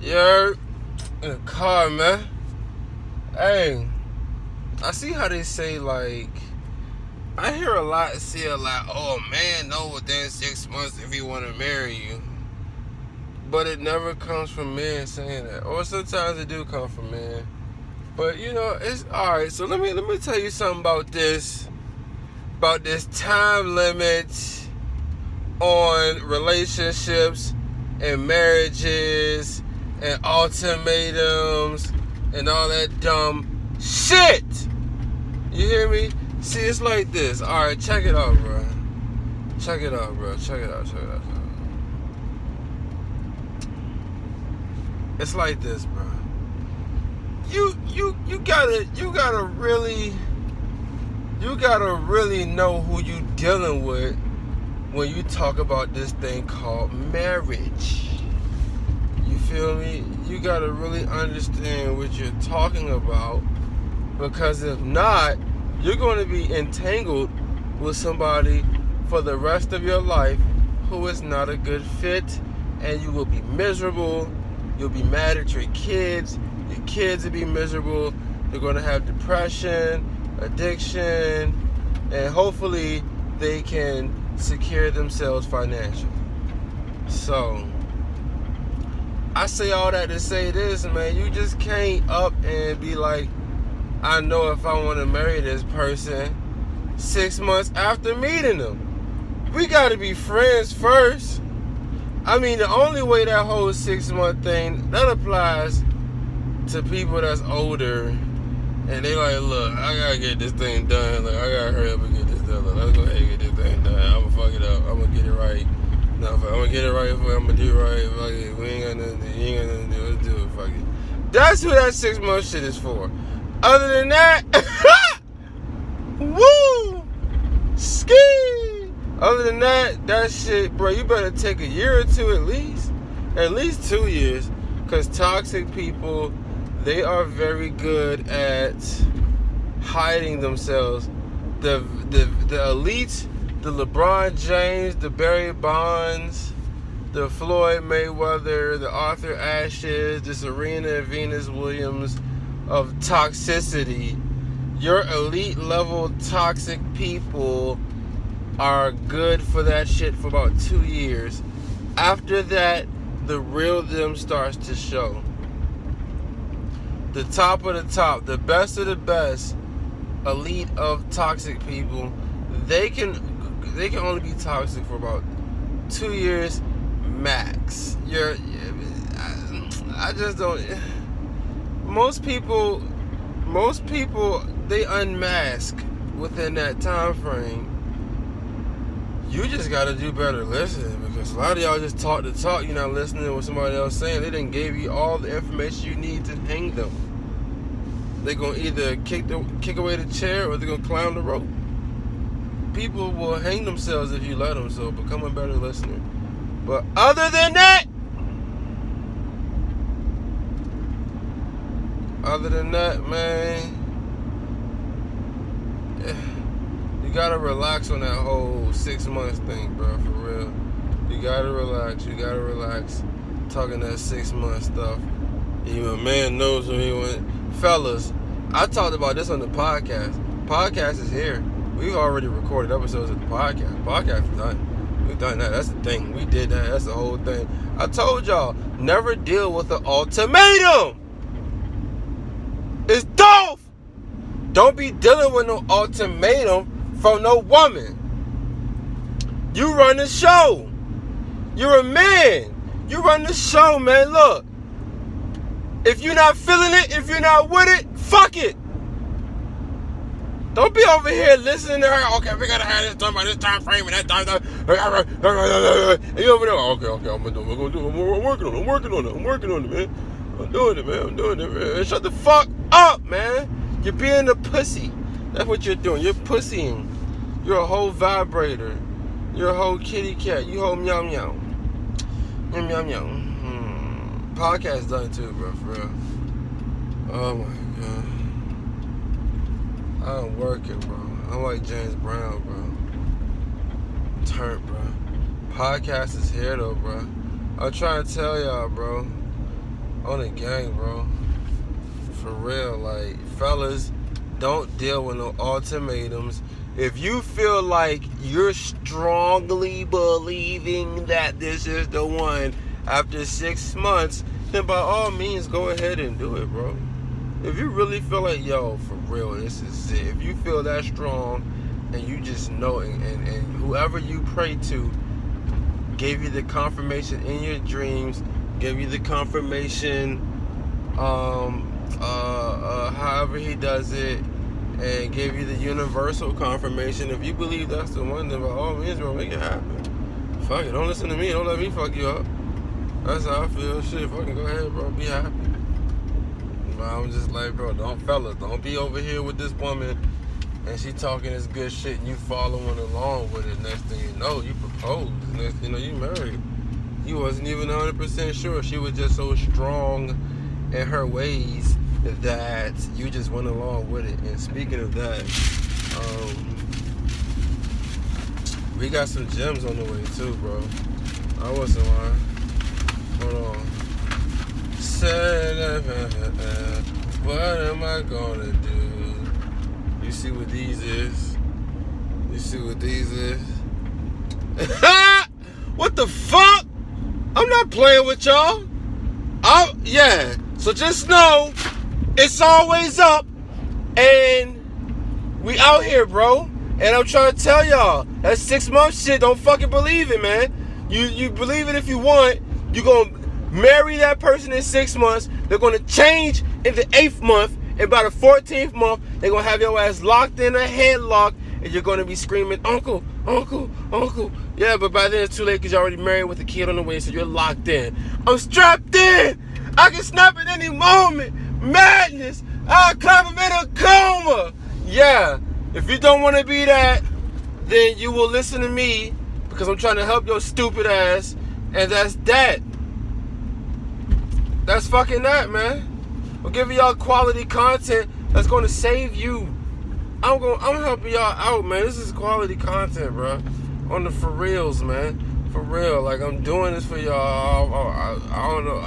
You're in the car, man. Hey, I see how they say, like, I hear a lot, see a lot, oh, man, no, within 6 months if he want to marry you. But it never comes from men saying that. Or sometimes it do come from men. But, it's alright. So let me tell you something about this time limit on relationships and marriages and ultimatums and all that dumb shit. You hear me? See, it's like this. Alright, check it out, bro. Check it out. It's like this, bro. You gotta really know who you dealing with when you talk about this thing called marriage. You feel me? You gotta really understand what you're talking about, because if not, you're going to be entangled with somebody for the rest of your life who is not a good fit, and you will be miserable. You'll be mad at your kids. Your kids will be miserable. They're going to have depression, addiction, and hopefully they can secure themselves financially. So, I say all that to say this, man. You just can't up and be like, I know if I want to marry this person 6 months after meeting them. We got to be friends first. I mean, the only way that whole 6 month thing, that applies to people that's older and they like, look, I got to get this thing done. Like, I got to hurry up and get this done. Like, let's go ahead and get this thing done. I'm going to fuck it up. I'm going to get it right. No, I'm going to get it right. I'm going to do it right. Fuck it. We ain't got nothing to do. You ain't got nothing to do. Let's do it. Fuck it. That's who that 6 month shit is for. Other than that, woo, ski. Other than that shit, bro, you better take a year or two at least 2 years, because toxic people, they are very good at hiding themselves. The elites, the LeBron James, the Barry Bonds, the Floyd Mayweather, the Arthur Ashes, the Serena Venus Williams of toxicity. Your elite level toxic people are good for that shit for about 2 years. After that, the real them starts to show. The top of the top, the best of the best, elite of toxic people, they can only be toxic for about 2 years max. I just don't. Most people, they unmask within that time frame. You just gotta do better listening, because a lot of y'all just talk the talk. You're not listening to what somebody else saying. They done gave you all the information you need to hang them. They're gonna either kick away the chair, or they're gonna climb the rope. People will hang themselves if you let them, so become a better listener. But other than that, man, you gotta relax on that whole 6 months thing, bro, for real. You gotta relax talking that 6 month stuff. Even a man knows when he went. Fellas, I talked about this on the podcast. Podcast is here. We've already recorded episodes of the podcast. Podcast is done. We've done that. That's the thing. We did that. That's the whole thing. I told y'all, never deal with an ultimatum. It's Dolph. Don't be dealing with no ultimatum from no woman. You run the show. You're a man. You run the show, man. Look. If you're not feeling it, if you're not with it, fuck it. Don't be over here listening to her. Okay, we gotta have this done by this time frame and that time. And you over there, okay, I'm gonna do it. I'm working on it, man. I'm doing it, man. Shut the fuck up, man. You're being a pussy. That's what you're doing. You're pussying. You're a whole vibrator. You're a whole kitty cat. You whole meow meow. Meow meow. Podcast done too, bro, for real. Oh my god. I'm working, bro. I'm like James Brown, bro. Turn, bro. Podcast is here though, bro. I'm trying to tell y'all, bro. on the gang, bro. For real, like, fellas, don't deal with no ultimatums. If you feel like you're strongly believing that this is the one after 6 months, then by all means, go ahead and do it, bro. If you really feel like, yo, for real, this is it. If you feel that strong and you just know, and whoever you pray to gave you the confirmation in your dreams, gave you the confirmation, however he does it, and gave you the universal confirmation. If you believe that's the one, then by all means, bro, make it happen. Fuck it, don't listen to me. Don't let me fuck you up. That's how I feel. Shit, fucking go ahead, bro. Be happy. But I'm just like, bro, don't be over here with this woman and she talking this good shit and you following along with it. Next thing you know, you proposed. Next thing you know, you married. You wasn't even 100% sure. She was just so strong in her ways that you just went along with it. And speaking of that, we got some gems on the way too, bro. I wasn't lying. Hold on. What am I gonna do? You see what these is? You see what these is? What the fuck? I'm not playing with y'all. Yeah. So just know, it's always up, and we out here, bro. And I'm trying to tell y'all, that 6 month shit, don't fucking believe it, man. You believe it if you want. You gonna marry that person in 6 months. They're gonna change in the 8th month, and by the 14th month, they're gonna have your ass locked in a headlock, and you're gonna be screaming, "Uncle, uncle, uncle." Yeah, but by then it's too late because you're already married with a kid on the way, so you're locked in. I'm strapped in. I can snap at any moment. Madness. I'll clap him in a coma. Yeah. If you don't want to be that, then you will listen to me because I'm trying to help your stupid ass, and that's that. That's fucking that, man. I'm giving y'all quality content that's going to save you. I'm helping y'all out, man. This is quality content, bro. On the for reals, man. For real. Like, I'm doing this for y'all. I don't know.